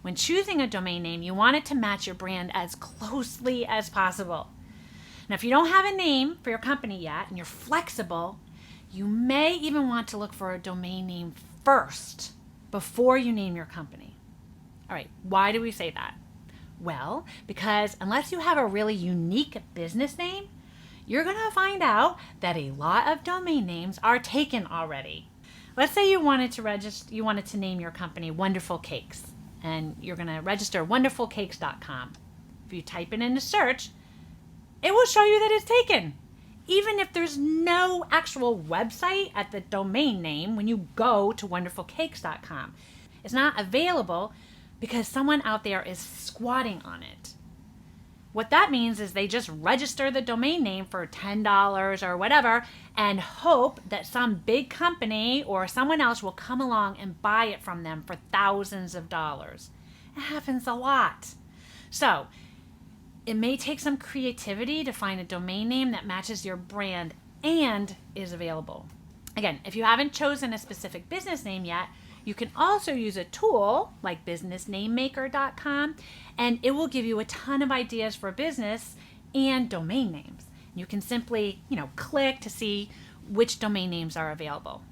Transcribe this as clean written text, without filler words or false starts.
When choosing a domain name, you want it to match your brand as closely as possible. Now, if you don't have a name for your company yet and you're flexible, you may even want to look for a domain name first before you name your company. All right, why do we say that? Well, because unless you have a really unique business name, you're going to find out that a lot of domain names are taken already. Let's say you wanted to name your company Wonderful Cakes, and you're going to register wonderfulcakes.com. If you type it into search, it will show you that it's taken. Even if there's no actual website at the domain name when you go to wonderfulcakes.com. It's not available because someone out there is squatting on it. What that means is they just register the domain name for $10 or whatever and hope that some big company or someone else will come along and buy it from them for thousands of dollars. It happens a lot. So it may take some creativity to find a domain name that matches your brand and is available. Again, if you haven't chosen a specific business name yet, you can also use a tool like businessnamemaker.com, and it will give you a ton of ideas for business and domain names. You can simply, click to see which domain names are available.